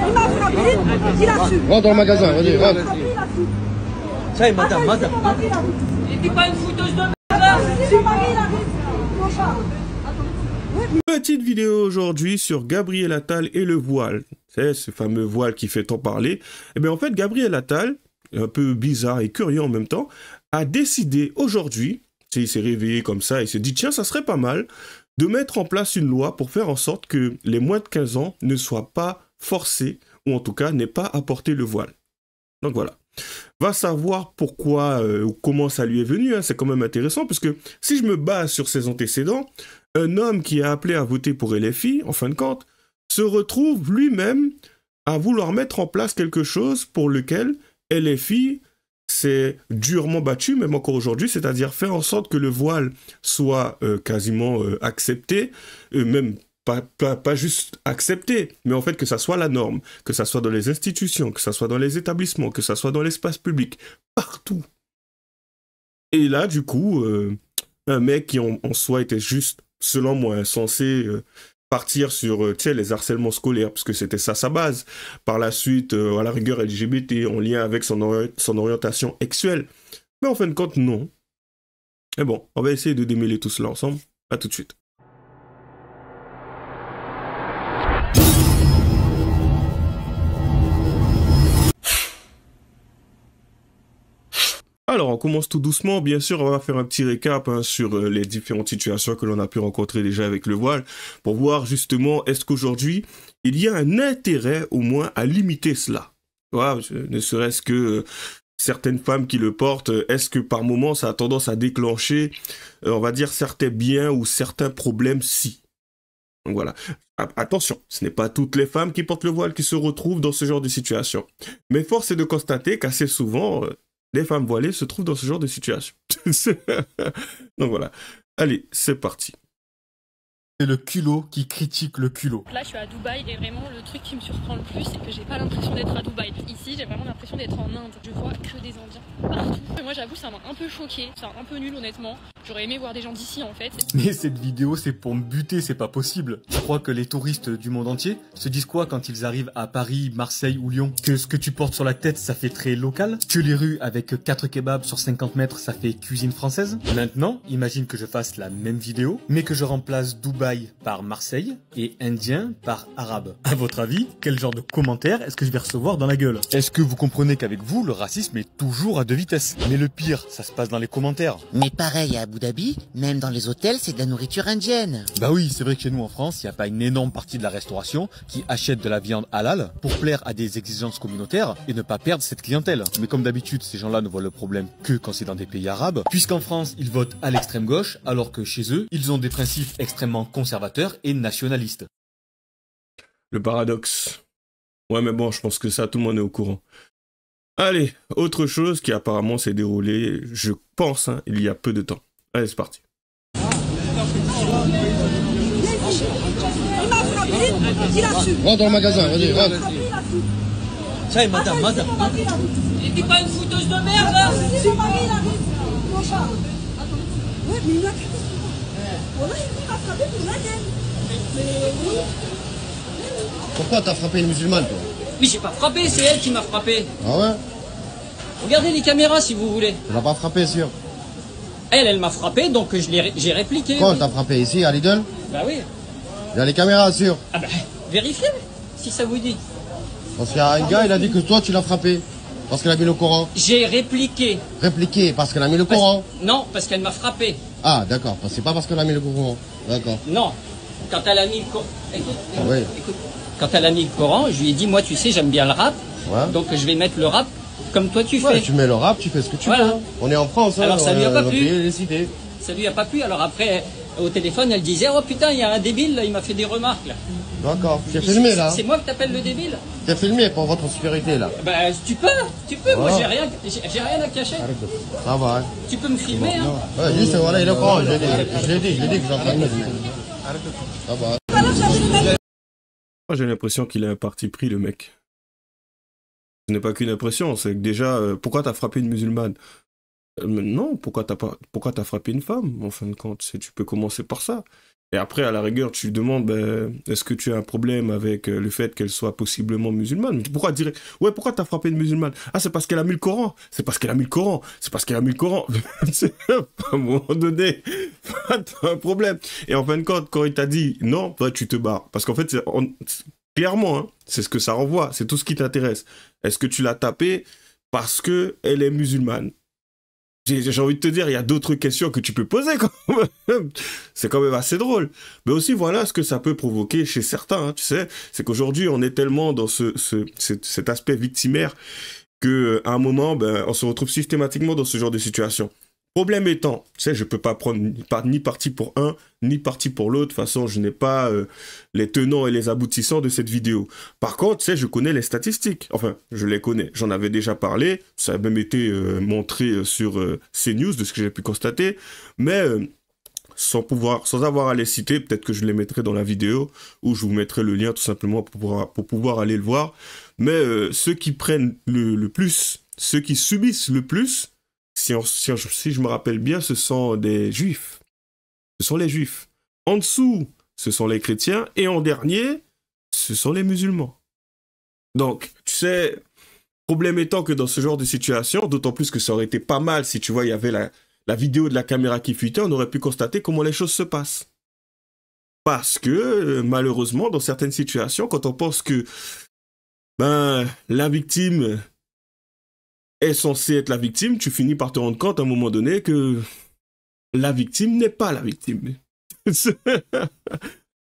Il m'a frappé, il a su. Rentre dans le magasin, vas-y, rentre. Ça y est, madame, madame. Et t'es pas une fouteuse de merde là. Si mon mari il arrive, mon chat. Petite vidéo aujourd'hui sur Gabriel Attal et le voile. C'est ce fameux voile qui fait tant parler. Et bien en fait, Gabriel Attal, un peu bizarre et curieux en même temps, a décidé aujourd'hui, il s'est réveillé comme ça, il s'est dit tiens, ça serait pas mal de mettre en place une loi pour faire en sorte que les moins de 15 ans ne soient pas forcés, ou en tout cas n'aient pas à porter le voile. Donc voilà. Va savoir pourquoi ou comment ça lui est venu, hein, c'est quand même intéressant, parce que si je me base sur ses antécédents, un homme qui a appelé à voter pour LFI, en fin de compte, se retrouve lui-même à vouloir mettre en place quelque chose pour lequel LFI s'est durement battu, même encore aujourd'hui, c'est-à-dire faire en sorte que le voile soit quasiment accepté, même pas juste accepté, mais en fait que ça soit la norme, que ça soit dans les institutions, que ça soit dans les établissements, que ça soit dans l'espace public, partout. Et là, du coup, un mec qui en soi était juste, selon moi, censé partir sur les harcèlements scolaires, parce que c'était ça sa base. Par la suite, à la rigueur LGBT, en lien avec son orientation sexuelle. Mais en fin de compte, non. Mais bon, on va essayer de démêler tout cela ensemble. À tout de suite. Alors, on commence tout doucement. Bien sûr, on va faire un petit récap sur les différentes situations que l'on a pu rencontrer déjà avec le voile, pour voir justement, est-ce qu'aujourd'hui, il y a un intérêt au moins à limiter cela. Voilà, ne serait-ce que certaines femmes qui le portent, est-ce que par moment, ça a tendance à déclencher, on va dire, certains biens ou certains problèmes si. Donc voilà. Attention, ce n'est pas toutes les femmes qui portent le voile qui se retrouvent dans ce genre de situation. Mais force est de constater qu'assez souvent, les femmes voilées se trouvent dans ce genre de situation. Donc voilà. Allez, c'est parti. C'est le culot qui critique le culot. Là, je suis à Dubaï et vraiment le truc qui me surprend le plus, c'est que j'ai pas l'impression d'être à Dubaï. Ici, j'ai vraiment l'impression d'être en Inde. Je vois que des Indiens partout. Moi, j'avoue, ça m'a un peu choqué. C'est un peu nul, honnêtement. J'aurais aimé voir des gens d'ici, en fait. Mais cette vidéo, c'est pour me buter, c'est pas possible. Je crois que les touristes du monde entier se disent quoi quand ils arrivent à Paris, Marseille ou Lyon? Que ce que tu portes sur la tête, ça fait très local? Que les rues avec 4 kebabs sur 50 mètres, ça fait cuisine française? Maintenant, imagine que je fasse la même vidéo, mais que je remplace Dubaï par Marseille et Indien par Arabe. À votre avis, quel genre de commentaires est-ce que je vais recevoir dans la gueule? Est-ce que vous comprenez qu'avec vous, le racisme est toujours à deux vitesses? Mais le pire, ça se passe dans les commentaires. Mais pareil à Abu Dhabi, même dans les hôtels, c'est de la nourriture indienne. Bah oui, c'est vrai que chez nous en France, il n'y a pas une énorme partie de la restauration qui achète de la viande halal pour plaire à des exigences communautaires et ne pas perdre cette clientèle. Mais comme d'habitude, ces gens-là ne voient le problème que quand c'est dans des pays arabes, puisqu'en France, ils votent à l'extrême gauche, alors que chez eux, ils ont des principes extrêmement conservateurs et nationaliste. Le paradoxe. Ouais, mais bon, je pense que ça, tout le monde est au courant. Allez, autre chose qui apparemment s'est déroulée, je pense, il y a peu de temps. Allez, c'est parti. Il m'a frappé, il a su. Rentre dans le magasin, vas-y, rentre. Ça y est, madame, madame. Et t'es pas une fouteuse de merde là. Si mon mari il arrive, mon chat. Ouais, mais il a m'a frappé pour la gueule. Mais oui. Pourquoi t'as frappé une musulmane, toi? Oui, j'ai pas frappé, c'est elle qui m'a frappé. Ah ouais? Regardez les caméras si vous voulez. Tu l'as pas frappé, sûr? Elle m'a frappé, donc j'ai répliqué. Quand oui. t'as frappé ici, à Lidl? Bah oui. Il y a les caméras, sûr? Ah bah, vérifiez, si ça vous dit. Parce qu'il y a un gars, il a dit que toi, tu l'as frappé. Parce qu'il a mis le Coran. J'ai répliqué. Répliqué, parce qu'elle a mis le Coran. Non, parce qu'elle m'a frappé. Ah, d'accord. C'est pas parce qu'elle a mis le Coran. D'accord. Non. Quand elle a mis le Coran... Écoute, Oui. écoute. Quand elle a mis le Coran, je lui ai dit, moi, tu sais, j'aime bien le rap. Ouais. Donc je vais mettre le rap comme toi tu Ouais, fais. tu mets le rap, tu fais ce que tu Voilà. veux. On est en France, hein. Alors, ça lui a pas on est plu. les cités. Ça lui a pas plu. Alors après, au téléphone, elle disait, oh putain, il y a un débile, là, il m'a fait des remarques. Là. D'accord. Tu es filmé, là? C'est moi que t'appelles le débile? Tu es filmé pour votre sécurité, là. Bah tu peux, moi Ah. j'ai rien à cacher. Ça va, hein. Tu peux me filmer, hein. Ouais, juste, voilà, il est au courant. Je l'ai dit que j'en train de Ça va. Moi, j'ai l'impression qu'il a un parti pris, le mec. Ce n'est pas qu'une impression, c'est que déjà, pourquoi t'as frappé une musulmane? Non, pourquoi t'as frappé une femme, en fin de compte? Tu peux commencer par ça. Et après, à la rigueur, tu lui demandes, ben, est-ce que tu as un problème avec le fait qu'elle soit possiblement musulmane? Pourquoi dire, ouais, pourquoi t'as frappé une musulmane? Ah, c'est parce qu'elle a mis le Coran. C'est parce qu'elle a mis le Coran. C'est parce qu'elle a mis le Coran. À un moment donné, t'as un problème. Et en fin de compte, quand il t'a dit non, toi, tu te barres. Parce qu'en fait, clairement, hein, c'est ce que ça renvoie. C'est tout ce qui t'intéresse. Est-ce que tu l'as tapé parce qu'elle est musulmane? J'ai envie de te dire, il y a d'autres questions que tu peux poser quand même. C'est quand même assez drôle. Mais aussi, voilà ce que ça peut provoquer chez certains, hein, tu sais. C'est qu'aujourd'hui, on est tellement dans cet aspect victimaire qu'à un moment, ben, on se retrouve systématiquement dans ce genre de situation. Problème étant, tu sais, je peux pas prendre ni parti pour un, ni parti pour l'autre. De toute façon, je n'ai pas les tenants et les aboutissants de cette vidéo. Par contre, tu sais, je connais les statistiques. Enfin, je les connais. J'en avais déjà parlé. Ça a même été montré sur CNews, de ce que j'ai pu constater. Mais sans avoir à les citer, peut-être que je les mettrai dans la vidéo, ou je vous mettrai le lien tout simplement pour pouvoir aller le voir. Mais ceux qui prennent le plus, ceux qui subissent le plus, si je me rappelle bien, ce sont des juifs. Ce sont les juifs. En dessous, ce sont les chrétiens. Et en dernier, ce sont les musulmans. Donc, tu sais, problème étant que dans ce genre de situation, d'autant plus que ça aurait été pas mal si, tu vois, il y avait la vidéo de la caméra qui fuitait, on aurait pu constater comment les choses se passent. Parce que, malheureusement, dans certaines situations, quand on pense que ben, la victime est censée être la victime, tu finis par te rendre compte à un moment donné que la victime n'est pas la victime.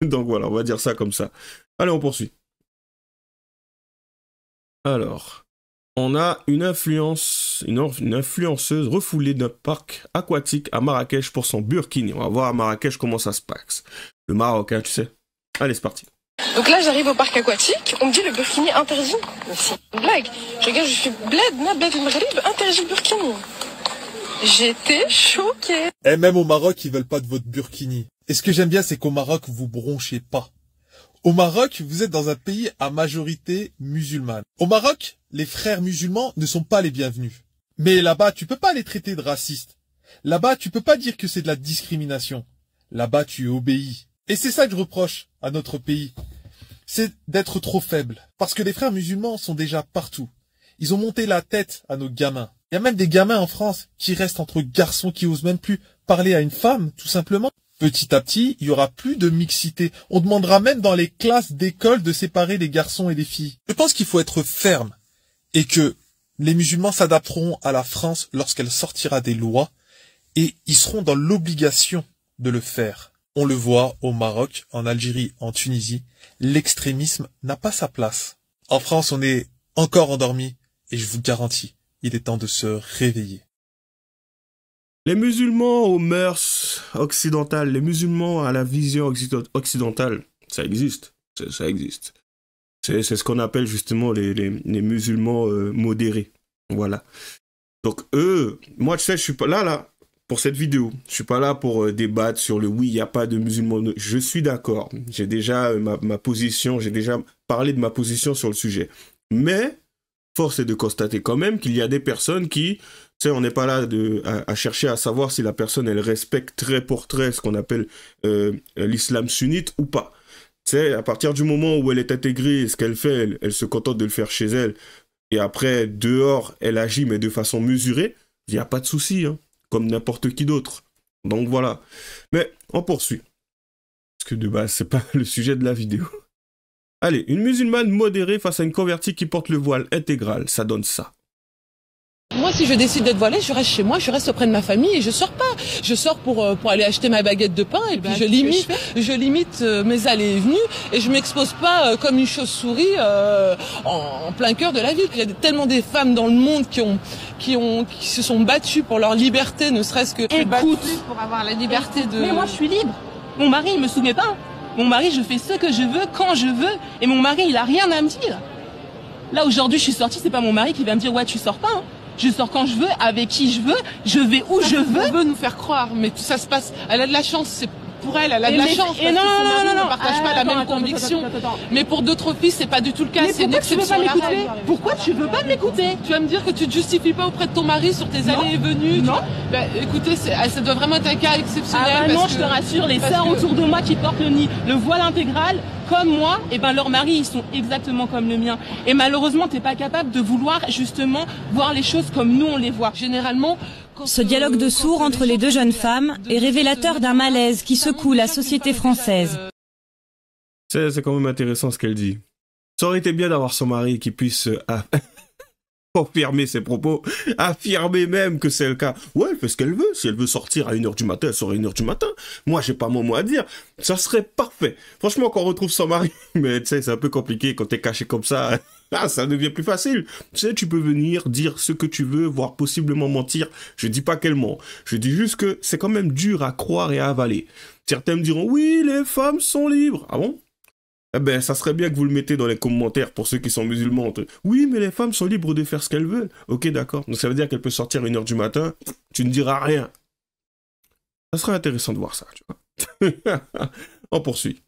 Donc voilà, on va dire ça comme ça. Allez, on poursuit. Alors, on a une influenceuse refoulée d'un parc aquatique à Marrakech pour son burkini. On va voir à Marrakech comment ça se passe. Le Maroc, hein, tu sais. Allez, c'est parti. Donc là, j'arrive au parc aquatique, on me dit le burkini interdit. C'est une blague. Je regarde, je suis bled al-Maghrib, interdit le burkini. J'étais choquée. Et même au Maroc, ils veulent pas de votre burkini. Et ce que j'aime bien, c'est qu'au Maroc, vous bronchez pas. Au Maroc, vous êtes dans un pays à majorité musulmane. Au Maroc, les frères musulmans ne sont pas les bienvenus. Mais là-bas, tu peux pas les traiter de racistes. Là-bas, tu peux pas dire que c'est de la discrimination. Là-bas, tu obéis. Et c'est ça que je reproche à notre pays. C'est d'être trop faible. Parce que les frères musulmans sont déjà partout. Ils ont monté la tête à nos gamins. Il y a même des gamins en France qui restent entre garçons, qui osent même plus parler à une femme, tout simplement. Petit à petit, il y aura plus de mixité. On demandera même dans les classes d'école de séparer les garçons et les filles. Je pense qu'il faut être ferme et que les musulmans s'adapteront à la France lorsqu'elle sortira des lois et ils seront dans l'obligation de le faire. On le voit au Maroc, en Algérie, en Tunisie, l'extrémisme n'a pas sa place. En France, on est encore endormi et je vous garantis, il est temps de se réveiller. Les musulmans aux mœurs occidentales, les musulmans à la vision occidentale, ça existe. Ça existe. C'est ce qu'on appelle justement les musulmans modérés. Voilà. Donc eux, moi tu sais, je suis pas là pour cette vidéo. Je suis pas là pour débattre sur le oui, il n'y a pas de musulmans. Je suis d'accord. J'ai déjà ma position, j'ai déjà parlé de ma position sur le sujet. Mais force est de constater quand même qu'il y a des personnes qui, tu sais, on n'est pas là à chercher à savoir si la personne, elle respecte trait pour trait ce qu'on appelle l'islam sunnite ou pas. Tu sais, à partir du moment où elle est intégrée, ce qu'elle fait, elle se contente de le faire chez elle, et après, dehors, elle agit, mais de façon mesurée, il n'y a pas de souci, hein, comme n'importe qui d'autre. Donc voilà. Mais on poursuit. Parce que de base, c'est pas le sujet de la vidéo. Allez, une musulmane modérée face à une convertie qui porte le voile intégral, ça donne ça. Moi, si je décide d'être voilée, je reste chez moi, je reste auprès de ma famille et je sors pas. Je sors pour aller acheter ma baguette de pain et puis je limite mes allées et venues et je m'expose pas comme une chauve-souris en plein cœur de la ville. Il y a tellement des femmes dans le monde qui se sont battues pour leur liberté, ne serait-ce que pour avoir la liberté de... Mais moi, je suis libre. Mon mari, il me soumet pas. Mon mari, je fais ce que je veux, quand je veux, et mon mari, il a rien à me dire. Là, aujourd'hui, je suis sortie, c'est pas mon mari qui va me dire, ouais, tu sors pas, hein. Je sors quand je veux, avec qui je veux, je vais où je veux. On veut nous faire croire, mais ça se passe, elle a de la chance, pour elle a de la chance. Et non, on ne partage pas la même conviction. Mais pour d'autres filles, c'est pas du tout le cas. C'est une exception. Pourquoi tu veux pas m'écouter? Tu vas me dire que tu te justifies pas auprès de ton mari sur tes allées et venues. Non. Bah, écoutez, ça doit vraiment être un cas exceptionnel. Non, je te rassure, les sœurs autour de moi qui portent le voile intégral, comme moi, et ben leurs maris, ils sont exactement comme le mien. Et malheureusement, t'es pas capable de vouloir justement voir les choses comme nous on les voit. Généralement, ce dialogue de sourds entre les deux jeunes femmes est révélateur d'un malaise qui secoue la société française. C'est quand même intéressant ce qu'elle dit. Ça aurait été bien d'avoir son mari qui puisse confirmer ses propos, affirmer même que c'est le cas. Ouais, elle fait ce qu'elle veut. Si elle veut sortir à 1h du matin, elle sort à 1h du matin. Moi, j'ai pas mon mot à dire. Ça serait parfait. Franchement, quand on retrouve son mari, mais tu sais, c'est un peu compliqué quand t'es caché comme ça. Ah, ça devient plus facile. Tu sais, tu peux venir dire ce que tu veux, voire possiblement mentir. Je dis pas qu'elle ment. Je dis juste que c'est quand même dur à croire et à avaler. Certains me diront, oui, les femmes sont libres. Ah bon? Eh ben, ça serait bien que vous le mettez dans les commentaires pour ceux qui sont musulmans. Oui, mais les femmes sont libres de faire ce qu'elles veulent. Ok, d'accord. Donc ça veut dire qu'elle peut sortir à 1h du matin. Tu ne diras rien. Ça serait intéressant de voir ça, tu vois. On poursuit.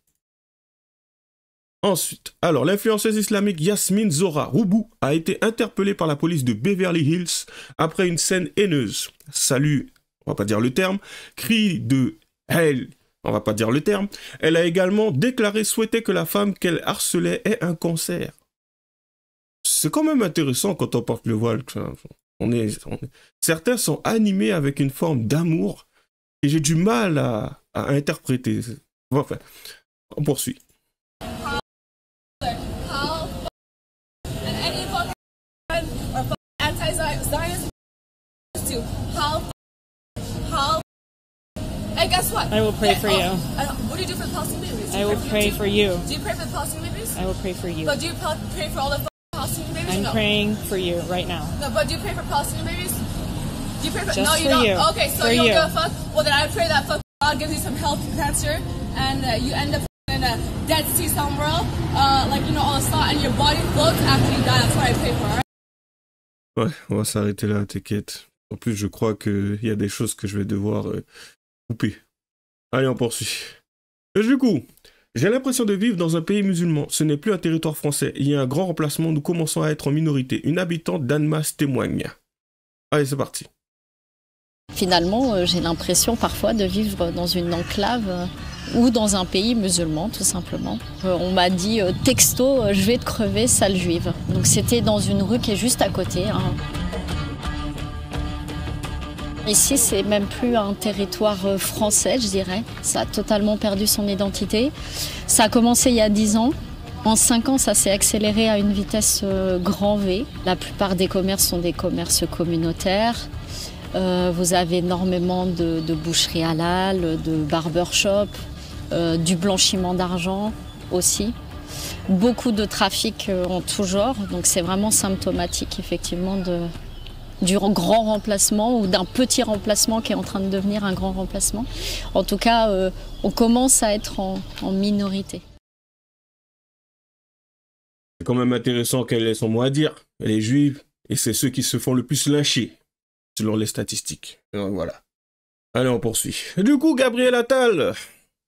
Ensuite, alors l'influenceuse islamique Yasmine Zora Roubou a été interpellée par la police de Beverly Hills après une scène haineuse. Salut, on va pas dire le terme, cri de haine. On va pas dire le terme. Elle a également déclaré souhaiter que la femme qu'elle harcelait ait un cancer. C'est quand même intéressant quand on porte le voile. Certains sont animés avec une forme d'amour et j'ai du mal à interpréter. Enfin, on poursuit. Hey, guess what? I will pray for you. What do you do for the Palestinian babies? I will pray for you. Do you pray for the Palestinian babies? I will pray for you. But do you pray for all the Palestinian babies? I'm no? praying for you right now. No, but do you pray for Palestinian babies? Do you pray for? Just no, you for don't. you. Okay, so for you don't you. give a fuck. Well, then I pray that God gives you some health cancer, and you end up in a Dead Sea somewhere, like all the salt, and your body floats after you die. That's what I pray for. Right? Ouais, on va s'arrêter là, t'inquiète. En plus, je crois qu'il y a des choses que je vais devoir couper. Allez, on poursuit. Et du coup, j'ai l'impression de vivre dans un pays musulman. Ce n'est plus un territoire français. Il y a un grand remplacement. Nous commençons à être en minorité. Une habitante d'Annemasse témoigne. Allez, c'est parti. Finalement, j'ai l'impression parfois de vivre dans une enclave ou dans un pays musulman, tout simplement. On m'a dit texto, je vais te crever, sale juive. Donc c'était dans une rue qui est juste à côté. Hein. Ici, c'est même plus un territoire français, je dirais. Ça a totalement perdu son identité. Ça a commencé il y a 10 ans. En 5 ans, ça s'est accéléré à une vitesse grand V. La plupart des commerces sont des commerces communautaires. Vous avez énormément de boucheries halal, de barbershop, du blanchiment d'argent aussi. Beaucoup de trafic en tout genre. Donc c'est vraiment symptomatique, effectivement, du grand remplacement ou d'un petit remplacement qui est en train de devenir un grand remplacement. En tout cas, on commence à être en minorité. C'est quand même intéressant qu'elle ait son mot à dire. Elle est juive et c'est ceux qui se font le plus lyncher, selon les statistiques. Donc, voilà. Allez, on poursuit. Du coup, Gabriel Attal,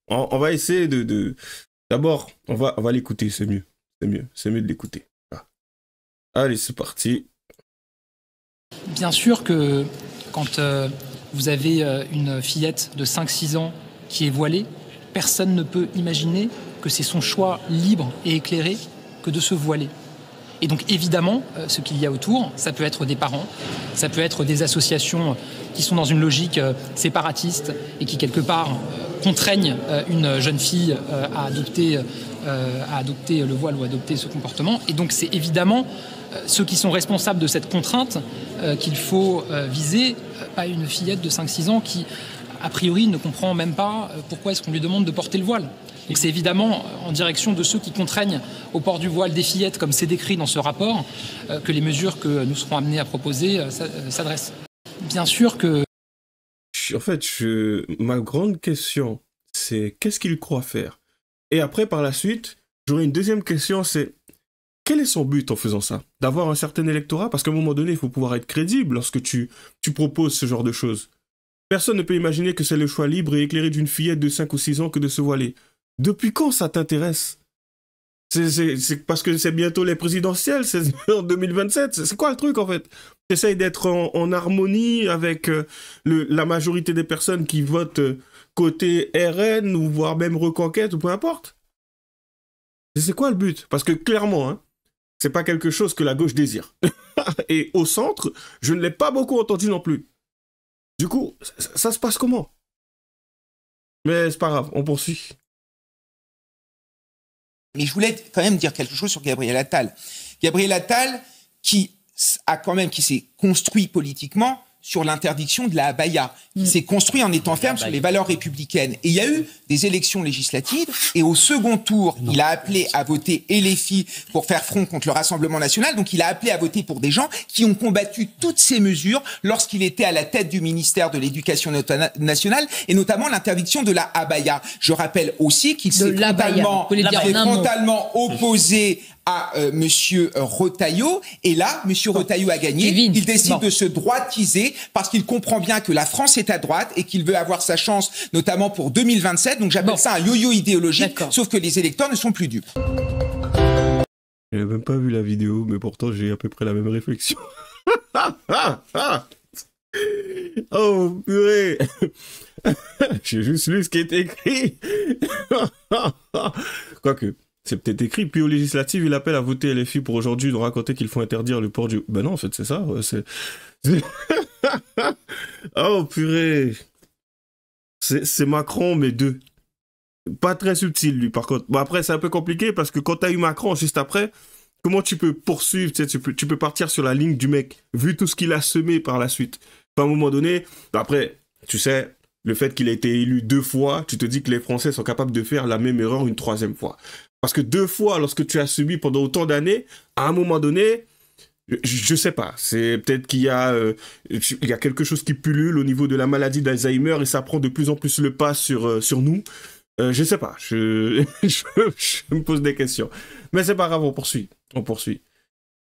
on va essayer de... D'abord, on va l'écouter, c'est mieux. C'est mieux de l'écouter. Ah. Allez, c'est parti. Bien sûr que quand vous avez une fillette de 5-6 ans qui est voilée, personne ne peut imaginer que c'est son choix libre et éclairé que de se voiler. Et donc évidemment, ce qu'il y a autour, ça peut être des parents, ça peut être des associations qui sont dans une logique séparatiste et qui quelque part contraignent une jeune fille à adopter le voile ou adopter ce comportement. Et donc c'est évidemment ceux qui sont responsables de cette contrainte qu'il faut viser, pas une fillette de 5-6 ans qui, a priori, ne comprend même pas pourquoi est-ce qu'on lui demande de porter le voile. Donc c'est évidemment en direction de ceux qui contraignent au port du voile des fillettes, comme c'est décrit dans ce rapport, que les mesures que nous serons amenés à proposer s'adressent. Bien sûr que... En fait, ma grande question, c'est qu'est-ce qu'il croit faire? Et après, par la suite, j'aurais une deuxième question, c'est quel est son but en faisant ça? D'avoir un certain électorat? Parce qu'à un moment donné, il faut pouvoir être crédible lorsque tu proposes ce genre de choses. Personne ne peut imaginer que c'est le choix libre et éclairé d'une fillette de 5 ou 6 ans que de se voiler. Depuis quand ça t'intéresse? C'est parce que c'est bientôt les présidentielles, c'est en 2027. C'est quoi le truc, en fait? T'essayes d'être en harmonie avec la majorité des personnes qui votent côté RN ou voire même Reconquête ou peu importe. C'est quoi le but? Parce que clairement, hein, c'est pas quelque chose que la gauche désire. Et au centre, je ne l'ai pas beaucoup entendu non plus. Du coup, ça se passe comment? Mais c'est pas grave, on poursuit. Mais je voulais quand même dire quelque chose sur Gabriel Attal. Gabriel Attal, qui s'est construit politiquement sur l'interdiction de la abaya, qui s'est construit en étant ferme sur les valeurs républicaines. Et il y a eu des élections législatives, et au second tour, il a appelé à voter LFI pour faire front contre le Rassemblement national. Donc il a appelé à voter pour des gens qui ont combattu toutes ces mesures lorsqu'il était à la tête du ministère de l'Éducation nationale, et notamment l'interdiction de la abaya. Je rappelle aussi qu'il s'est frontalement opposé à Monsieur Retailleau, et là, Monsieur Retailleau a gagné. Il décide de se droitiser parce qu'il comprend bien que la France est à droite et qu'il veut avoir sa chance, notamment pour 2027. Donc j'appelle ça un yo-yo idéologique, sauf que les électeurs ne sont plus dupes. Je n'ai même pas vu la vidéo, mais pourtant j'ai à peu près la même réflexion. Oh, purée. J'ai juste lu ce qui est écrit. Quoique, c'est peut-être écrit. Puis aux législatives, il appelle à voter LFI pour aujourd'hui, de raconter qu'il faut interdire le port du... Ben non, en fait, c'est ça. Oh, purée. C'est Macron, mais deux. Pas très subtil, lui, par contre. Bon, après, c'est un peu compliqué, parce que quand t'as eu Macron juste après, comment tu peux poursuivre, tu sais, tu peux partir sur la ligne du mec, vu tout ce qu'il a semé par la suite. À un moment donné, après, tu sais, le fait qu'il ait été élu 2 fois, tu te dis que les Français sont capables de faire la même erreur une 3e fois. Parce que 2 fois, lorsque tu as subi pendant autant d'années, à un moment donné, je sais pas, c'est peut-être qu'il y a quelque chose qui pullule au niveau de la maladie d'Alzheimer et ça prend de plus en plus le pas sur nous. Je sais pas, je me pose des questions. Mais c'est pas grave, on poursuit.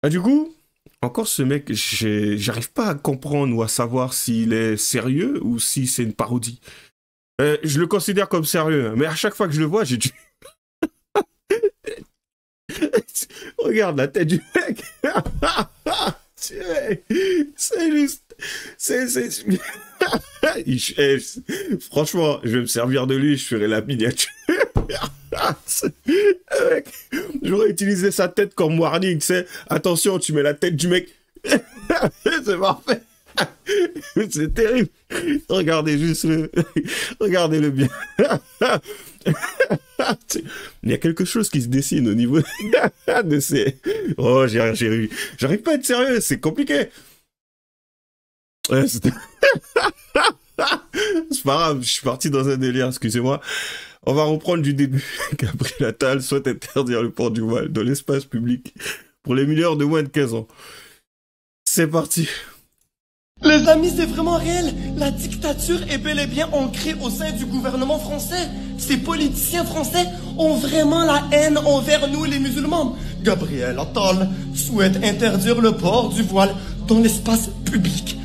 Ah, du coup, encore ce mec, j'arrive pas à comprendre ou à savoir s'il est sérieux ou si c'est une parodie. Je le considère comme sérieux, hein, mais à chaque fois que je le vois, j'ai du... Regarde la tête du mec. C'est juste... Franchement, je vais me servir de lui, je ferai la miniature. J'aurais utilisé sa tête comme warning, tu sais. Attention, tu mets la tête du mec. C'est parfait. C'est terrible. Regardez juste regardez-le bien. Il y a quelque chose qui se dessine au niveau de ces... Oh, j'arrive pas à être sérieux, c'est compliqué. Ouais, c'est pas grave, je suis parti dans un délire, excusez-moi. On va reprendre du début. Gabriel Attal souhaite interdire le port du voile dans l'espace public pour les mineurs de moins de 15 ans. C'est parti. Les amis, c'est vraiment réel. La dictature est bel et bien ancrée au sein du gouvernement français. Ces politiciens français ont vraiment la haine envers nous, les musulmans. Gabriel Attal souhaite interdire le port du voile dans l'espace public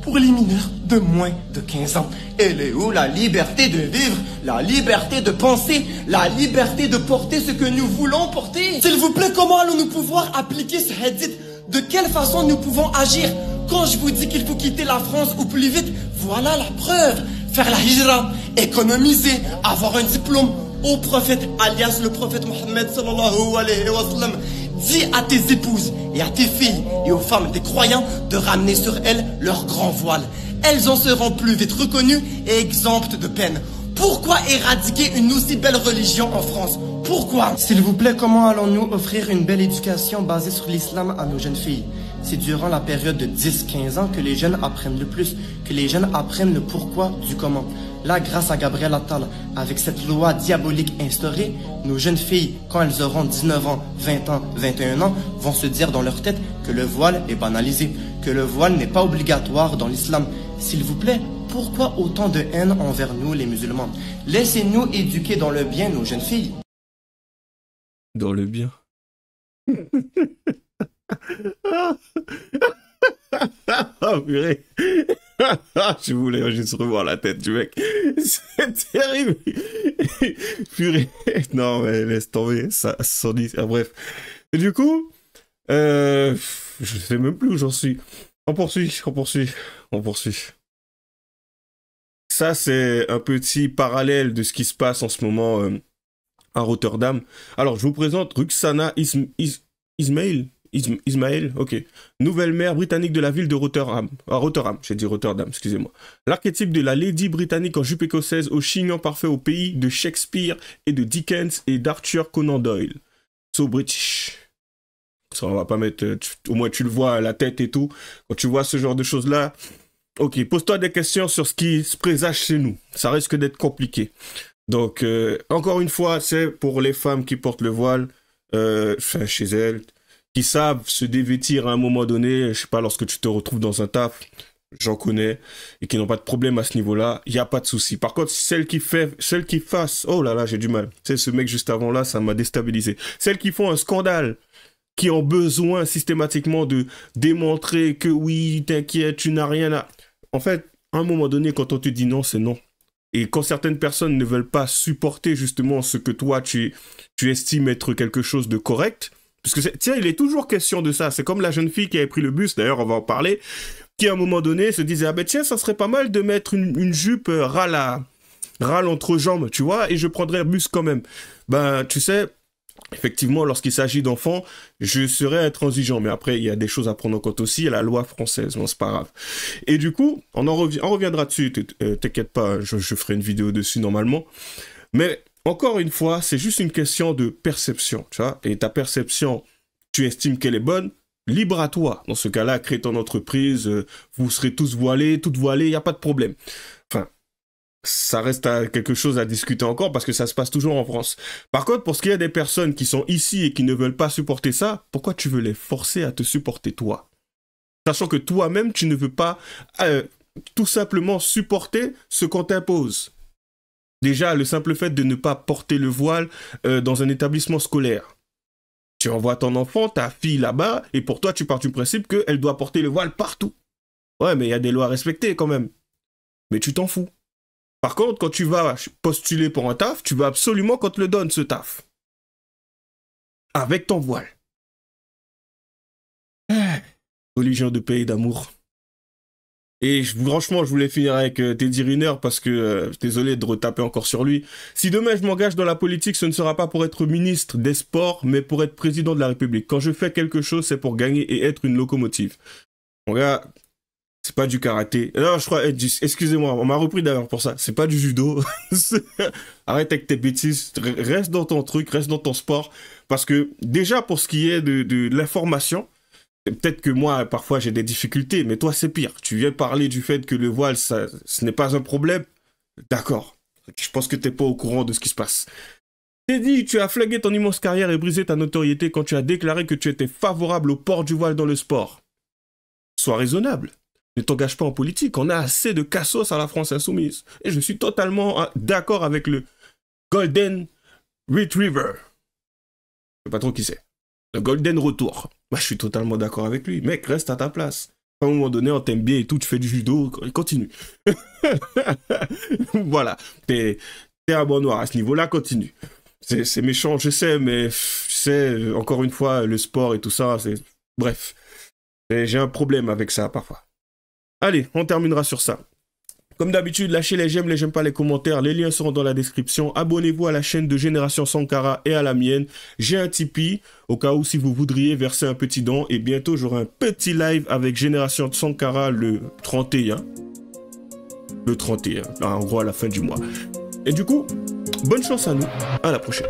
pour les mineurs de moins de 15 ans. Elle est où la liberté de vivre, la liberté de penser, la liberté de porter ce que nous voulons porter? S'il vous plaît, comment allons-nous pouvoir appliquer ce hadith? De quelle façon nous pouvons agir? Quand je vous dis qu'il faut quitter la France au plus vite, voilà la preuve. Faire la hijra, économiser, avoir un diplôme. Au prophète, alias le prophète Mohammed sallallahu alayhi wa sallam, dis à tes épouses et à tes filles et aux femmes des croyants de ramener sur elles leur grand voile. Elles en seront plus vite reconnues et exemptes de peine. Pourquoi éradiquer une aussi belle religion en France? Pourquoi? S'il vous plaît, comment allons-nous offrir une belle éducation basée sur l'islam à nos jeunes filles? C'est durant la période de 10-15 ans que les jeunes apprennent le plus, que les jeunes apprennent le pourquoi du comment. Là, grâce à Gabriel Attal, avec cette loi diabolique instaurée, nos jeunes filles, quand elles auront 19 ans, 20 ans, 21 ans, vont se dire dans leur tête que le voile est banalisé, que le voile n'est pas obligatoire dans l'islam. S'il vous plaît, pourquoi autant de haine envers nous, les musulmans? Laissez-nous éduquer dans le bien nos jeunes filles. Dans le bien. Oh, purée. Je voulais juste revoir la tête du mec. C'est terrible. Purée. Non, mais laisse tomber. Ça, 110. Ah, bref. Et du coup, je sais même plus où j'en suis. On poursuit. Ça, c'est un petit parallèle de ce qui se passe en ce moment à Rotterdam. Alors, je vous présente Ruxana Ismail, ok. Nouvelle maire britannique de la ville de Rotterdam. Rotterdam, j'ai dit Rotterdam, excusez-moi. L'archétype de la lady britannique en jupe écossaise au chignon parfait au pays de Shakespeare et de Dickens et d'Arthur Conan Doyle. So British. Ça, on va pas mettre... au moins, tu le vois à la tête et tout. Quand tu vois ce genre de choses-là, ok, pose-toi des questions sur ce qui se présage chez nous. Ça risque d'être compliqué. Donc, encore une fois, c'est pour les femmes qui portent le voile, chez elles, qui savent se dévêtir à un moment donné, je sais pas, lorsque tu te retrouves dans un taf, j'en connais, et qui n'ont pas de problème à ce niveau-là, il n'y a pas de souci. Par contre, celles qui fassent, oh là là, j'ai du mal. Tu sais, ce mec juste avant là, ça m'a déstabilisé. Celles qui font un scandale, qui ont besoin systématiquement de démontrer que oui, t'inquiète, tu n'as rien à... En fait, à un moment donné, quand on te dit non, c'est non. Et quand certaines personnes ne veulent pas supporter justement ce que toi, tu estimes être quelque chose de correct, parce que tiens, il est toujours question de ça. C'est comme la jeune fille qui avait pris le bus, d'ailleurs, on va en parler, qui à un moment donné se disait, ah ben tiens, ça serait pas mal de mettre une jupe râle entre jambes, tu vois, et je prendrais le bus quand même. Ben, tu sais... Effectivement, lorsqu'il s'agit d'enfants, je serais intransigeant. Mais après, il y a des choses à prendre en compte aussi. Il y a la loi française, bon, c'est pas grave. Et du coup, on reviendra dessus. T'inquiète pas, je ferai une vidéo dessus normalement. Mais encore une fois, c'est juste une question de perception, tu vois. Et ta perception, tu estimes qu'elle est bonne, libre à toi. Dans ce cas-là, crée ton entreprise, vous serez tous voilés, toutes voilées, il n'y a pas de problème. Enfin... ça reste quelque chose à discuter encore parce que ça se passe toujours en France. Par contre, pour ce qui est des personnes qui sont ici et qui ne veulent pas supporter ça, pourquoi tu veux les forcer à te supporter toi? Sachant que toi-même, tu ne veux pas tout simplement supporter ce qu'on t'impose. Déjà, le simple fait de ne pas porter le voile dans un établissement scolaire. Tu envoies ton enfant, ta fille là-bas, et pour toi, tu pars du principe qu'elle doit porter le voile partout. Ouais, mais il y a des lois à respecter quand même. Mais tu t'en fous. Par contre, quand tu vas postuler pour un taf, tu veux absolument qu'on te le donne, ce taf. Avec ton voile. Religion de paix et d'amour. Et franchement, je voulais finir avec Teddy Riner parce que, désolé de retaper encore sur lui. Si demain je m'engage dans la politique, ce ne sera pas pour être ministre des Sports, mais pour être président de la République. Quand je fais quelque chose, c'est pour gagner et être une locomotive. Mon gars... c'est pas du karaté. Non, je crois... excusez-moi, on m'a repris d'ailleurs pour ça. C'est pas du judo. Arrête avec tes bêtises. Reste dans ton truc, reste dans ton sport. Parce que déjà, pour ce qui est de l'information, peut-être que moi, parfois, j'ai des difficultés, mais toi, c'est pire. Tu viens parler du fait que le voile, ce n'est pas un problème. D'accord. Je pense que t'es pas au courant de ce qui se passe. Teddy, tu as flagué ton immense carrière et brisé ta notoriété quand tu as déclaré que tu étais favorable au port du voile dans le sport. Sois raisonnable. Ne t'engage pas en politique, on a assez de cassos à la France insoumise. Et je suis totalement d'accord avec le Golden Retriever. Je sais pas trop qui c'est. Le Golden Retour. Moi, je suis totalement d'accord avec lui. Mec, reste à ta place. À un moment donné, on t'aime bien et tout, tu fais du judo, continue. Voilà. T'es un bon noir à ce niveau-là, continue. C'est méchant, je sais, mais tu sais, encore une fois, le sport et tout ça, c'est... Bref. J'ai un problème avec ça, parfois. Allez, on terminera sur ça. Comme d'habitude, lâchez les j'aime pas, les commentaires. Les liens seront dans la description. Abonnez-vous à la chaîne de Génération Sankara et à la mienne. J'ai un Tipeee, au cas où si vous voudriez verser un petit don. Et bientôt, j'aurai un petit live avec Génération Sankara le 31. Le 31, en gros à la fin du mois. Et du coup, bonne chance à nous. À la prochaine.